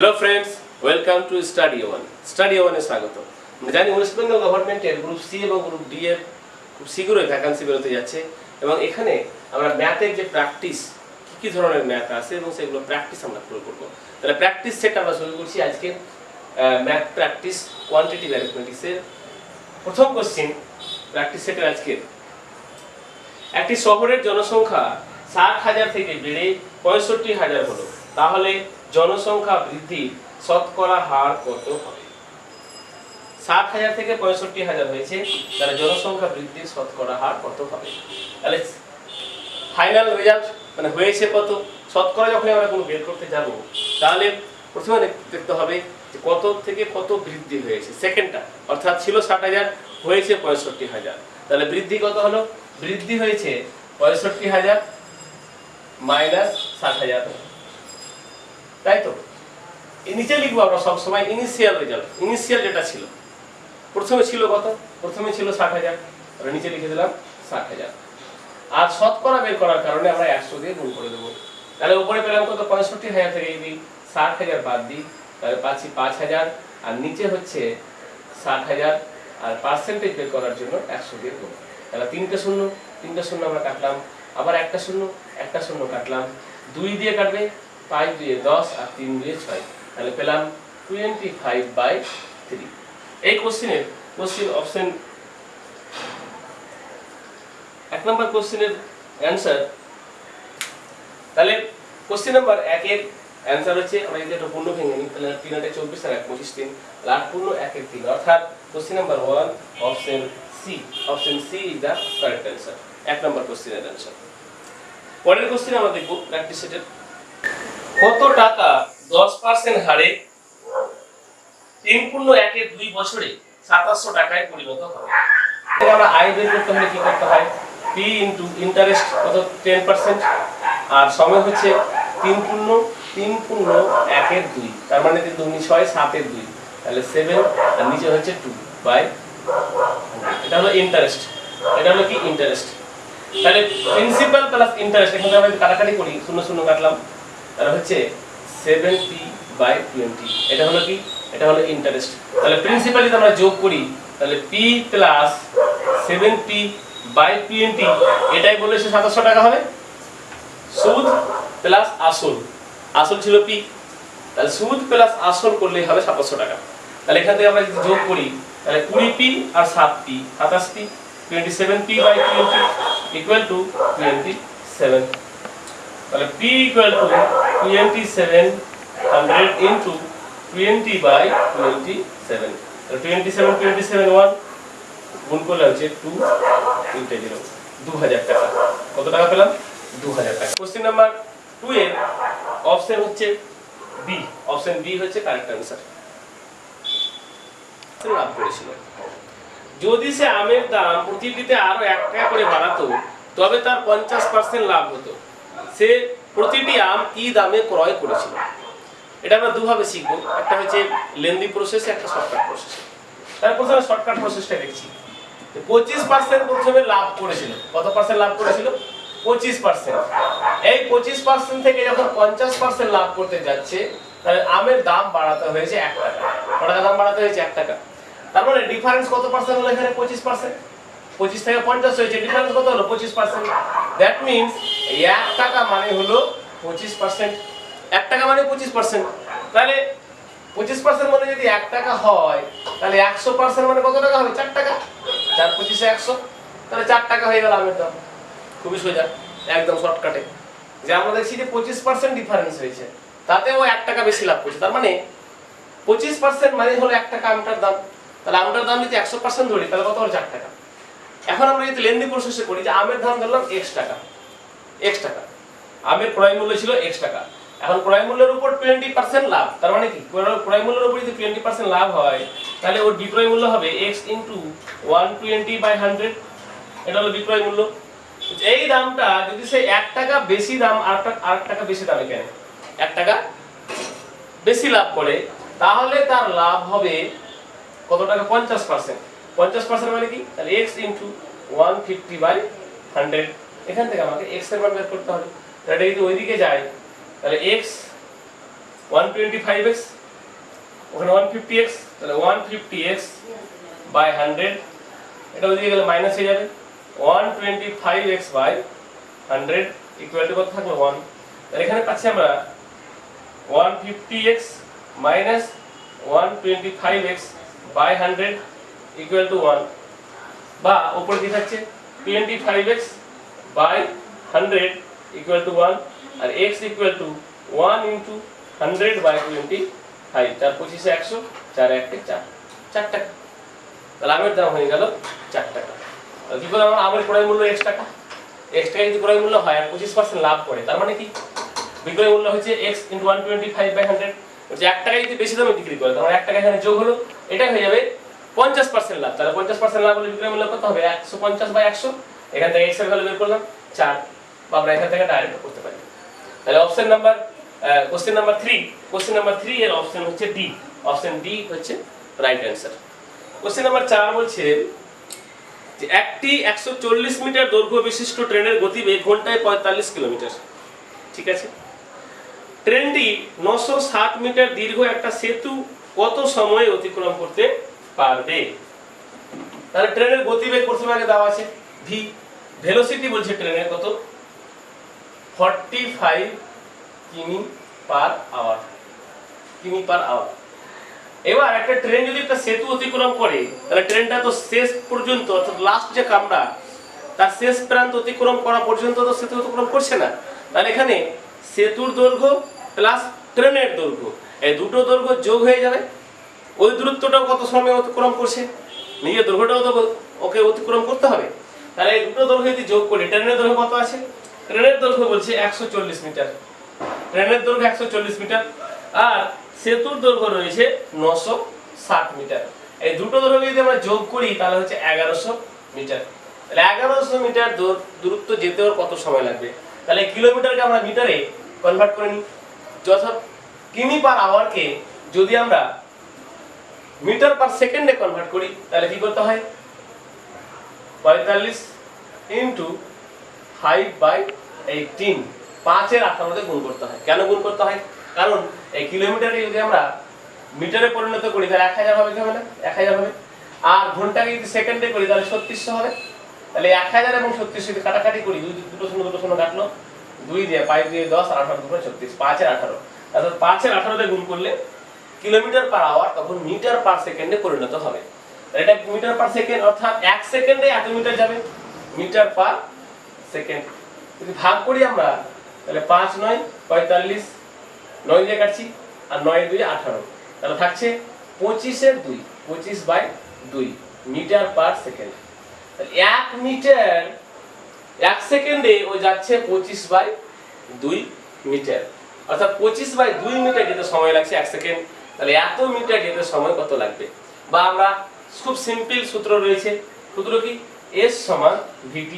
Hello friends, welcome to study one. Study ওয়ানে স্বাগত। আমরা জানি ওয়েস্ট বেঙ্গল গভর্নমেন্টের গ্রুপ সি এবং গ্রুপ ডি এর খুব শীঘ্রই ভ্যাকান্সি বেরোতে যাচ্ছে এবং এখানে আমরা ম্যাথের যে প্র্যাকটিস কী ধরনের ম্যাথ আছে এবং সেগুলো প্র্যাকটিস আমরা শুরু করবো। তাহলে প্র্যাকটিস সেট আমরা শুরু করছি আজকে। ম্যাথ প্র্যাকটিস কোয়ান্টিটিভ অ্যারিথমেটিক্সের প্রথম কোশ্চেন প্র্যাকটিস সেটের আজকে। একটি শহরের জনসংখ্যা 60,000 থেকে বেড়ে 65,000 হলো, তাহলে জনসংখ্যা বৃদ্ধির শতকরা হার কত হবে? 60,000 থেকে 65,000 হয়েছে, তাহলে জনসংখ্যা বৃদ্ধির শতকরা হার কত হবে? তাহলে ফাইনাল রেজাল্ট মানে হয়েছে কত, শতকরা যখন আমরা কোনো বের করতে যাব তাহলে প্রথমে দেখতে হবে যে কত থেকে কত বৃদ্ধি হয়েছে। সেকেন্ডটা অর্থাৎ ছিল 60,000 হয়েছে 65,000, তাহলে বৃদ্ধি কত হলো? বৃদ্ধি হয়েছে 65,000 মাইনাস 60,000, তাই তো? নিচে লিখবো আমরা সবসময় ইনিশিয়াল রেজাল্ট। ইনিশিয়াল যেটা ছিল প্রথমে ছিল কত? প্রথমে ছিল 60,000, আমরা নিচে লিখে দিলাম 60,000। আর শতকরা বের করার কারণে আমরা 100 দিয়ে গুণ করে দেবো। তাহলে উপরে পেলাম কত? 65,000 থেকে যদি 60,000 বাদ দিই তাহলে পাচ্ছি 5,000, আর নিচে হচ্ছে 60,000, আর পার্সেন্টেজ বের করার জন্য 100 দিয়ে গুণ। তাহলে তিনটে শূন্য আমরা কাটলাম, আবার একটা শূন্য কাটলাম, 2 দিয়ে কাটবে, 5 দিয়ে 10 আর 3 দিয়ে 6, তাহলে পেলাম 25/3। এই কোশ্চেনের অপশন 1 নম্বর কোশ্চেনের অ্যানসার। তাহলে কোশ্চেন নাম্বার 1 এর অ্যানসার হচ্ছে, আমরা যদি এটা পূর্ণ ভেঙে নিই তাহলে 3 × 24 আর 1 25 3, 8 পূর্ণ 1 এর 3, অর্থাৎ question number 1 option C is the correct answer, 1 number কোশ্চেনের অ্যানসার। পরের কোশ্চেন আমরা দেখব প্র্যাকটিস সেটের। কত টাকা 10% হারে 3.1 এর 2 বছরে 2700 টাকায় পরিণত হবে? আমরা আয় বের করতে হলে কি করতে হয়? p ইনটু ইন্টারেস্ট কত? 10%, আর সময় হচ্ছে 3.1 এর 2, তার মানে 3 2 6 7 এর 2, তাহলে 7, আর নিচে হচ্ছে 2/100। এটা হলো ইন্টারেস্ট, এটা হলো কি ইন্টারেস্ট। তাহলে প্রিন্সিপাল প্লাস ইন্টারেস্ট, এখানে আমরা যদি কাটাকাটি করি শূন্য শূন্য কাটলাম, তাহলে হচ্ছে 7p/20, এটা হলো কি? এটা হলো ইন্টারেস্ট। তাহলে প্রিন্সিপাল যদি আমরা যোগ করি তাহলে p প্লাস 7p/20, এটাই বললে সে 2700 টাকা হবে। সুদ প্লাস আসল ছিল p, তাহলে সুদ প্লাস আসল করলেই হবে 2700 টাকা। তাহলে এখান থেকে আমরা যদি যোগ করি তাহলে 20p R 7p 27p, 27p/20 equal to 27। তাহলে p ইকুয়াল টু 2700 ইনটু 20/27, তাহলে 27 1 গুণ করলে হচ্ছে 2 0 2000 টাকা। কত টাকা পেলাম? 2000 টাকা। কোশ্চেন নাম্বার 2 এর অপশন হচ্ছে বি, অপশন বি হচ্ছে কারেক্ট অ্যানসার। লাভ করেছিল, যদি সে আমের দাম প্রতিটিতে আরো 1 টাকা করে বাড়াতো তবে তার 50% লাভ হতো। সে প্রতিটি আম কি দামে ক্রয় করেছিল? এটা আমরা দুভাবে শিখবো, একটা হচ্ছে লেন্দি প্রসেস, একটা শর্টকাট প্রসেস। তার প্রথমে শর্টকাট প্রসেসটা দেখছি। 25% প্রথমে লাভ করেছিল। কত পার্সেন্ট লাভ করেছিল? 25%। এই 25% থেকে যখন 50% লাভ করতে যাচ্ছে তাহলে আমের দাম বাড়াতে হয়েছে 1 টাকা। কত টাকা দাম বাড়াতে হয়েছে? 1 টাকা। তার মানে ডিফারেন্স কত পার্সেন্ট হলো এখানে? 25%। 25 থেকে 50 হয়েছে, ডিফারেন্স কত হলো? 25%। দ্যাট মিন্স 1 টাকা মানে হলো 25%। 1 টাকা মানে 25%। তাহলে 25% মানে যদি 1 টাকা হয় তাহলে 100% মানে কত টাকা হবে? 4 টাকা। 4 25 100, তাহলে 4 টাকা হয়ে গেল আমের দাম। খুবই সোজা, একদম শর্টকাটে। যে আমরা দেখছি যে 25% ডিফারেন্স হয়েছে, তাতেও 1 টাকা বেশি লাভ করছে। তার মানে 25% মানে হলো 1 টাকা আমটার দাম। তাহলে আমটার দাম যদি 100% ধরি তাহলে কত হলো? 4 টাকা। এখন আমরা যদি লেন্দি প্রসেসে করি যে আমের দাম ধরলাম x টাকা, আমের ক্রয় মূল্য ছিল x টাকা। এখন ক্রয় মূল্যের উপর 20% লাভ, তার মানে কি ক্রয় মূল্যের উপর যদি 20% লাভ হয় তাহলে ওর বিক্রয় মূল্য হবে x ইনটু 120/100, এটা হলো বিক্রয় মূল্য। এই দামটা যদি সে 1 টাকা বেশি দাম আর টাকা বেশি দামে কেনে, 1 টাকা বেশি লাভ করে, তাহলে তার লাভ হবে কত টাকা? 50%। 50% মানে কি? তাহলে x ইনটু 150/100, এখান থেকে আমাকে x এর মান বের করতে হবে। তাহলে যদি ওইদিকে যায় তাহলে x 125x, ওখানে 150x, তাহলে 150x বাই 100, এটা ওইদিকে গেলে মাইনাস হয়ে যাবে। 125x বাই 100 ইকুয়াল টু কত থাকলো 1। তাহলে এখানে পাচ্ছি আমরা 150x minus 125x by 100 equal to 1, বা উপরে কি থাকছে 25x বাই 100 ইকুয়াল টু 1, আর x equal to 1 into 100 by 25, 4 25 100, 4 1 4, 4 টাকা। তাহলে আমের দাম হয়ে গেল 4 টাকা। কি করে আমরা আমের ক্রয় মূল্য x টাকা, x টাকা যদি ক্রয় মূল্য হয় আর 25% লাভ করে, তার মানে কি বিক্রয় মূল্য হচ্ছে x ইনটু 125 বাই 100, হচ্ছে 1 টাকা যদি বেশি দামে বিক্রি করে তাহলে 1 টাকা এখানে যোগ হলো, এটাই হয়ে যাবে 50% লাভ। তাহলে 50% লাভ হলে বিক্রয় মূল্য কত হবে 150 বাই 100, এখান থেকে x এর ভ্যালু বের করলাম 4, বা আমরা এখান থেকে ডাইরেক্ট করতে পারি। তাহলে অপশন নাম্বার কোশ্চেন নাম্বার 3 এর অপশন হচ্ছে ডি, অপশন ডি হচ্ছে রাইট অ্যানসার। কোশ্চেন নাম্বার 4 বলছে যে একটি 140 মিটার দৈর্ঘ্য বিশিষ্ট ট্রেনের গতিবেগ ঘন্টায় 45 কিলোমিটার, ঠিক আছে। ট্রেনটি 960 মিটার দীর্ঘ একটা সেতু কত সময়ে অতিক্রম করতে পারবে? তাহলে ট্রেনের গতিবেগ প্রথমে আগে দেওয়া আছে ভি, ভেলোসিটি বলছে ট্রেনের কত 45 কিমি পার আওয়ার, কিমি পার আওয়ার। এবার একটা ট্রেন যদি একটা সেতু অতিক্রম করে তাহলে ট্রেনটা তো শেষ পর্যন্ত, অর্থাৎ লাস্ট যে কামরা তার শেষ প্রান্ত অতিক্রম করা পর্যন্ত তো সেতু অতিক্রম করছে না। তাহলে এখানে সেতুর দৈর্ঘ্য প্লাস ট্রেনের দৈর্ঘ্য, এই দুটো দৈর্ঘ্য যোগ হয়ে যাবে। ওই দূরত্বটাও কত সময় অতিক্রম করছে, নিজের দৈর্ঘ্যটাও তো ওকে অতিক্রম করতে হবে। তাহলে এই দুটো দৈর্ঘ্য যদি যোগ করি, ট্রেনের দৈর্ঘ্য কত আছে, ট্রেনের দৈর্ঘ্য বলছে 140 মিটার, ট্রেনের দৈর্ঘ্য 140 মিটার, আর সেতুর দৈর্ঘ্য রয়েছে 960 মিটার। এই দুটো দৈর্ঘ্য যদি আমরা যোগ করি তাহলে হচ্ছে 1100 মিটার। তাহলে 1100 মিটার দূরত্ব যেতে ওর কত সময় লাগবে? তাহলে কিলোমিটারকে আমরা মিটারে কনভার্ট করে নিই, যথা কিমি পার আওয়ারকে যদি আমরা মিটার পার সেকেন্ডে কনভার্ট করি তাহলে কি করতে হয় 45 ইনটু 5/18, 5 এর 18 গুণ করতে হয়। কেন গুণ করতে হয়? কারণ এই কিলোমিটারকে যদি আমরা মিটারে পরিণত করি তাহলে 1000 হবে, কি হবে না 1000 হবে, আর ঘন্টাকে যদি সেকেন্ডে করি তাহলে 3600 হবে। তাহলে 1000 এবং 3600 যদি কাটাকাটি করি, দুটো শূন্য কাটলো, 2 দিয়ে 5 দিয়ে 10 আর 18 দুগুণ 36, 5 এর 18, অর্থাৎ 5 এর 18 দিয়ে গুণ করলে কিলোমিটার পার আওয়ার তখন মিটার পার সেকেন্ডে পরিণত হবে। এটা মিটার পার সেকেন্ড, অর্থাৎ 1 সেকেন্ডে এত মিটার যাবে, মিটার পার সেকেন্ড। যদি ভাগ করি আমরা তাহলে 5 9 45, 9 দিয়ে কাটছি, আর 9 2 18, তাহলে থাকছে 25 এর 2, 25/2 মিটার পার সেকেন্ড। তাহলে 1 মিটার 1 সেকেন্ডে ও যাচ্ছে 25/2 মিটার, অর্থাৎ 25/2 মিটার যেতে সময় লাগছে 1 সেকেন্ড। তাহলে এত মিটার যেতে সময় কত লাগবে? বা আমরা খুব সিম্পল সূত্র রয়েছে, সূত্র কি S সমান VT,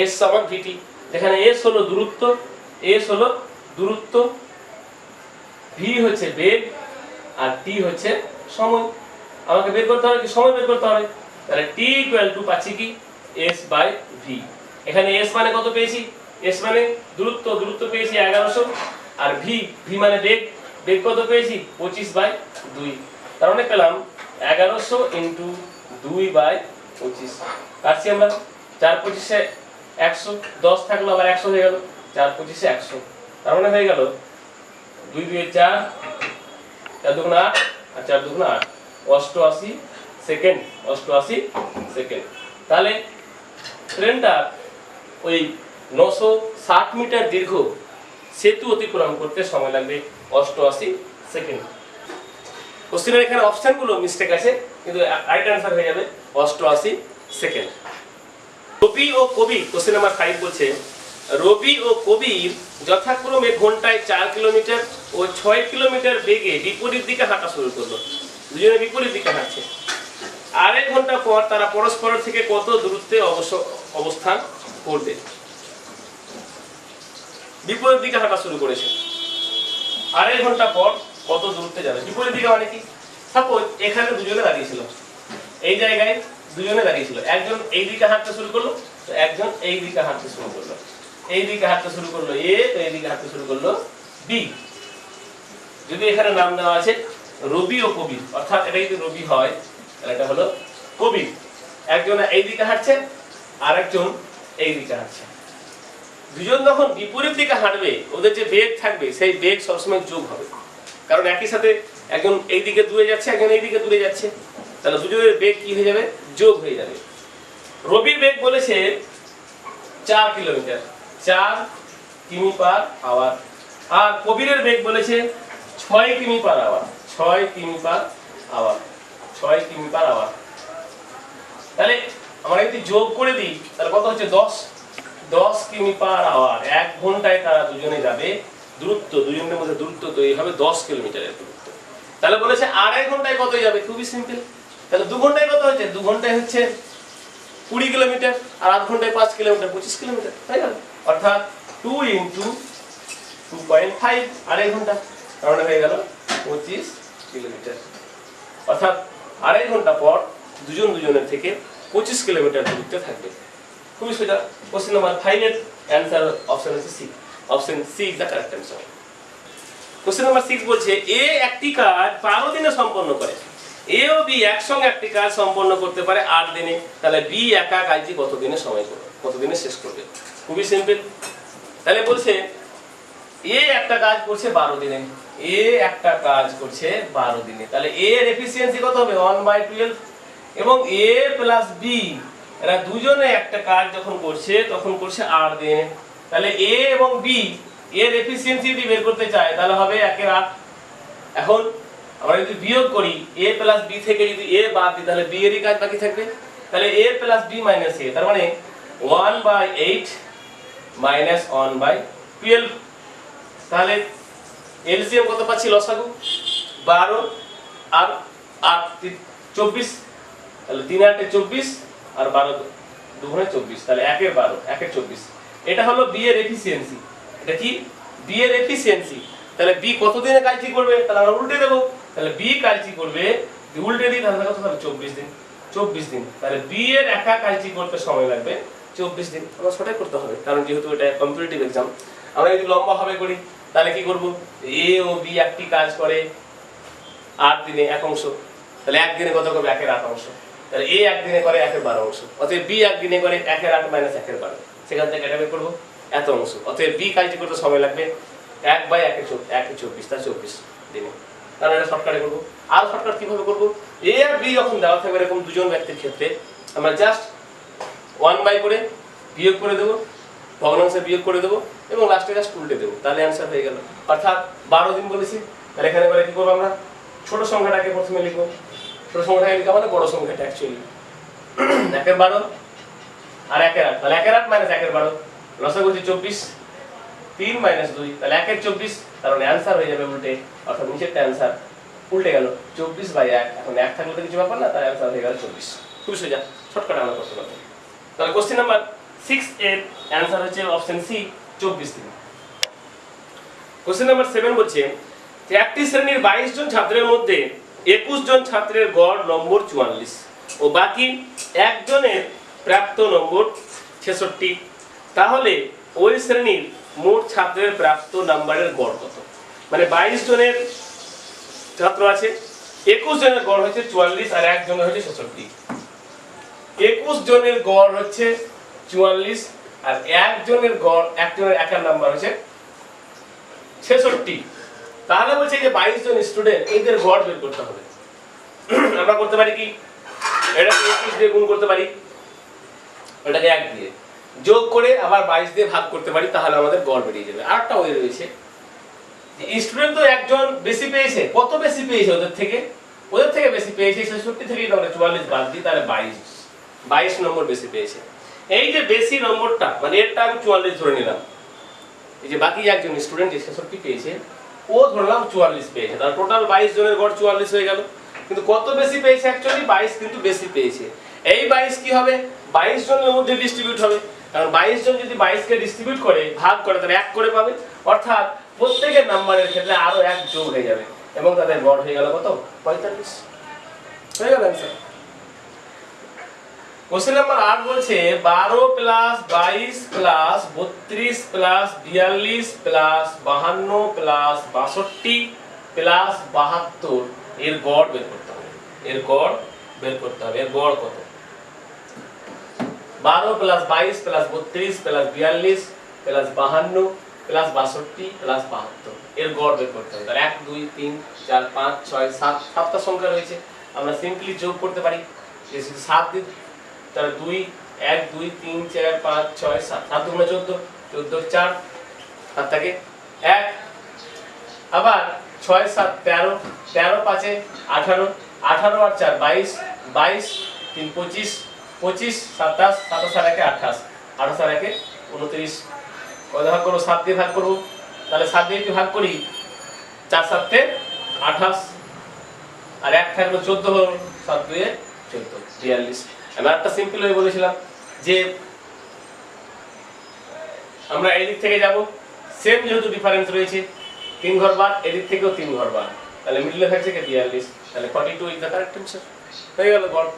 S সমান VT, যেখানে S হলো দূরত্ব, S হলো দূরত্ব, V হচ্ছে বেগ, আর T হচ্ছে সময়। আমাকে বের করতে হবে কি সময় বের করতে হবে, তাহলে T = পাচ্ছি কি S/V। এখানে S মানে কত পেয়েছি, S মানে দূরত্ব, দূরত্ব পেয়েছি 1100, আর V মানে বেগ, বেগ কত পেয়েছি 25/2, তার মানে পেলাম 1100 × 2/25। কাটছি আমরা, 4 25 100, 10 থাকলো আবার 100 হয়ে গেল, 4 25 100, তার মানে হয়ে গেল 2 2 4, 4 2 8, আর 4 2 8, 88 সেকেন্ড, 88 সেকেন্ড। তাহলে ট্রেনটা ওই 960 মিটার দীর্ঘ সেতু অতিক্রম করতে সময় লাগবে 88 সেকেন্ড। কোশ্চেনের এখানে অপশনগুলো মিস্টেক আছে, কিন্তু রাইট অ্যান্সার হয়ে যাবে 88 সেকেন্ড। রবি ও কবির, কোশ্চেন নাম্বার 5 বলছে রবি ও কবির যথাক্রমে ঘন্টায় 4 কিলোমিটার ও 6 কিলোমিটার বেগে বিপরীত দিকে হাঁটা শুরু করলো। দুজনে বিপরীত দিকে হাঁটছে। আড়াই ঘন্টা পর তারা পরস্পরের থেকে কত দূরত্বে অবস্থান করবে? বিপরীত দিকে হাঁটা শুরু করেছে, আড়াই ঘন্টা পর কত দূরত্বে যাবে? বিপরীত দিকে মানে কি? সাপোজ এখানে দুজনে দাঁড়িয়েছিল, এই জায়গায় দুজনে দাঁড়িয়েছিল, একজন এই দিকে হাঁটতে শুরু করলো, তো একজন এই দিকে হাঁটতে শুরু করলো, এই দিকে হাঁটতে শুরু করলো এ, তো এই দিকে হাঁটতে শুরু করলো বি। যদি এখানে নাম দেওয়া আছে রবি ও কবির, অর্থাৎ এটা যদি রবি হয় তাহলে এটা হলো কবির। একজন এইদিকে হাঁটছে আর একজন এইদিকে হাঁটছে, দুজন যখন বিপরীত দিকে হাঁটবে ওদের যে বেগ থাকবে সেই বেগ সবসময় যোগ হবে, কারণ একই সাথে একজন এইদিকে দূরে যাচ্ছে একজন এইদিকে দূরে যাচ্ছে, তাহলে দুজনের বেগ কি হয়ে যাবে, যোগ হয়ে যাবে। রবির বেগ বলেছে 4 কিলোমিটার, 4 কিমি পার আওয়ার, আর কবিরের বেগ বলেছে 6 কিমি পার আওয়ার, 6 কিমি পার আওয়ার, 6 কিমি পার আওয়ার। তাহলে আমরা যদি যোগ করে দিই তাহলে কত হচ্ছে 10 কিমি পার আওয়ার। 1 ঘন্টায় তারা দুজনে যাবে, দূরত্ব দুজনের মধ্যে দূরত্ব তৈরি হবে 10 কিলোমিটারের দূরত্ব। তাহলে বলেছে 2.5 ঘন্টায় কত যাবে, খুবই সিম্পল। তাহলে 2 ঘন্টায় কত হচ্ছে, 2 ঘন্টায় হচ্ছে 20 কিলোমিটার, আর 8 ঘন্টায় 5 কিলোমিটার, 25 কিলোমিটার, তাই না? অর্থাৎ 2 × 2.5, 2.5 ঘন্টা, কারণ হয়ে গেল 25 কিলোমিটার। অর্থাৎ 2.5 ঘন্টা পর দুজন দুজনের থেকে 25 কিলোমিটার দূরত্বে থাকবে। খুবই সোজা। কোশ্চেন নাম্বার 5 এর অ্যান্সার অপশন হচ্ছে C, option C is the correct answer. Question number 6 বলছে এ একটি কাজ 12 দিনে সম্পন্ন করে, এ ও বি একসঙ্গে একটি কাজ সম্পন্ন করতে পারে 8 দিনে, তাহলে বি একা কাজটি কত দিনে সময় করবে, কত দিনে শেষ করবে? খুবই সিম্পল। তাহলে বলছে এ একটা কাজ করছে 12 দিনে, এ একটা কাজ করছে 12 দিনে, তাহলে এ এর এফিসিয়েন্সি কত হবে, 1/12, এবং এ প্লাস বি এরা দুজনে একটা কাজ যখন করছে তখন করছে 8 দিনে। তাহলে এ এবং বি এর এফিসিয়েন্সি যদি বের করতে চাই তাহলে হবে 1/8। এখন আমরা যদি বিয়োগ করি a প্লাস b থেকে যদি a বাদ দিই তাহলে b এরই কাজ বাকি থাকবে, তাহলে a plus b minus a, তার মানে 1/8 মাইনাস 1/12। তাহলে এলসিএম কত পাচ্ছি, লসাগু 12 আর 8 24, তাহলে 3 8 24 আর 12 2 24, তাহলে 1 এর 12 1 এর 24। এটা হলো বি এর এফিসিয়েন্সি। এটা কি, বি এর এফিসিয়েন্সি। তাহলে বি কত দিনে কাজটি করবে, তাহলে আমরা উল্টে দেব, তাহলে বি কাজটি করবে, উল্টে দিই তাহলে কত হবে, 24 দিন, 24 দিন। তাহলে বি এর একা কাজটি করতে সময় লাগবে 24 দিন। আমরা সেটাই করতে হবে, কারণ যেহেতু এটা কম্পিটিটিভ এক্সাম। আমরা যদি লম্বা ভাবে করি তাহলে কি করব, এ ও বি একটি কাজ করে 8 দিনে 1 অংশ, তাহলে 1 দিনে কত করবে, 1 এর 8 অংশ। তাহলে এ 1 দিনে করে 1 এর 12 অংশ, অতএব বি 1 দিনে করে 1 এর 8 মাইনাস 1 এর 12, সেখান থেকে এটা বের করব এত অংশ। অতএব বি কাজটি করতে সময় লাগবে 1/1 তার 24 দিনে। তাহলে এটা শর্টকাটে করব। আর শর্টকাট কিভাবে করব, এ আর বি যখন দেওয়া থাকবে এরকম দুজন ব্যক্তির ক্ষেত্রে আমরা জাস্ট 1 করে বিয়োগ করে দেব, ভগ্নাংশে বিয়োগ করে দেব এবং লাস্টে জাস্ট উল্টে দেব, তাহলে অ্যান্সার হয়ে গেল। অর্থাৎ 12 দিন বলেছি, তাহলে এখানে বলে কি করব, আমরা ছোট সংখ্যাটাকে প্রথমে লিখব, ছোট সংখ্যাটাকে লিখা মানে বড় সংখ্যাটা অ্যাকচুয়ালি 1 এর 12 আর 1 এর 8, তাহলে 1 এর 8 মাইনাস 1 এর 12, লসাগু হচ্ছে 24, 3 মাইনাস 2, তাহলে 1 এর 24, কারণ অ্যান্সার হয়ে যাবে উল্টে, অর্থাৎ নিচেরটা অ্যান্সার উল্টে গেল 24/1। এখন 1 থাকলে তো কিছু ব্যাপার না, তাই অ্যান্সার হয়ে গেল 24। খুব সোজা, শর্টকাট আমরা করতে পারবো। তাহলে কোশ্চেন নাম্বার 6 এর অ্যান্সার হচ্ছে অপশন সি, 24 দিন। কোশ্চেন নাম্বার 7 বলছে যে একটি শ্রেণীর 22 জন ছাত্রের মধ্যে 21 জন ছাত্রের গড় নম্বর 44 ও বাকি একজনের প্রাপ্ত নম্বর 66, তাহলে ওই শ্রেণীর মোট ছাত্রের প্রাপ্ত নাম্বারের গড় কত? মানে 22 জনের ছাত্র আছে, 21 জনের গড় হচ্ছে 44 আর একজনের হচ্ছে 66। 21 জনের গড় হচ্ছে 44 আর একজনের একার নাম্বার হচ্ছে 66। তাহলে বলছে যে 22 জন স্টুডেন্ট এদের গড় বের করতে হবে। আমরা করতে পারি কি, এটাকে 21 দিয়ে গুণ করতে পারি, এটাকে 1 দিয়ে যোগ করে আবার 22 দিয়ে ভাগ করতে পারি, তাহলে আমাদের গড় বেরিয়ে যাবে। আরেকটা ওয়ে রয়েছে যে স্টুডেন্ট তো একজন বেশি পেয়েছে, কত বেশি পেয়েছে ওদের থেকে বেশি পেয়েছে, 66 থেকে আমরা 44 বাদ দিই, তাহলে 22 নম্বর বেশি পেয়েছে। এই যে বেশি নম্বরটা মানে এরটা আমি 44 ধরে নিলাম, এই যে বাকি একজন স্টুডেন্ট যে 66 পেয়েছে ও ধরলাম 44 পেয়েছে, তার টোটাল 22 জনের গড় 44 হয়ে গেল। কিন্তু কত বেশি পেয়েছে, অ্যাকচুয়ালি 22 কিন্তু বেশি পেয়েছে। এই 22 কি হবে, 22 জনের মধ্যে ডিস্ট্রিবিউট হবে, কারণ 22 জন যদি 22 কে ডিস্ট্রিবিউট করে ভাগ করে তাহলে 1 করে পাবে, অর্থাৎ প্রত্যেকের নাম্বারের ক্ষেত্রে আরো 1 যোগ হয়ে যাবে এবং তাদের গড় হয়ে গেল কত, 45 হয়ে গেল অ্যানসার। কোশ্চেন নাম্বার 8 বলছে 12 plus 22 plus 32 plus 42 plus 52 plus 62 plus 72 এর গড় বের করতে হবে। এর গড় বের করতে হবে। এর গড় কত? 12 plus 22 plus 32 plus 42 plus 52 plus 62 plus 72 এর গড় বের করতে হবে। তাহলে 1 2 3 4 5 6 7 সাতটা সংখ্যা রয়েছে, আমরা সিম্পলি যোগ করতে পারি। যে 7 দিন তাহলে 2 1 2 3 4 5 6 7 7 দুগুণে 14 14 4 আর থাকে 1 আবার 6 7 13 13 5 18 18 আর 4 22 22 3 25 25 27 27 আর 1 28 28 আর 1 29 কত ভাগ করব? 7 দিয়ে ভাগ করব। তাহলে 7 দিয়ে যদি ভাগ করি 4 7 তে 28 আর 1 থাকলো 14 হলো 7 2 এ 14 42। আমি একটা সিম্পল ওয়ে বলেছিলাম যে আমরা এদিক থেকে যাব, সেম যেহেতু ডিফারেন্স রয়েছে 3 ঘর বাদ, এদিক থেকেও 3 ঘর বাদ, তাহলে মিডলে থাকছে কি 42। তাহলে 42 ইজ দ্য কারেক্ট অ্যানসার। হয়ে গেল গড়।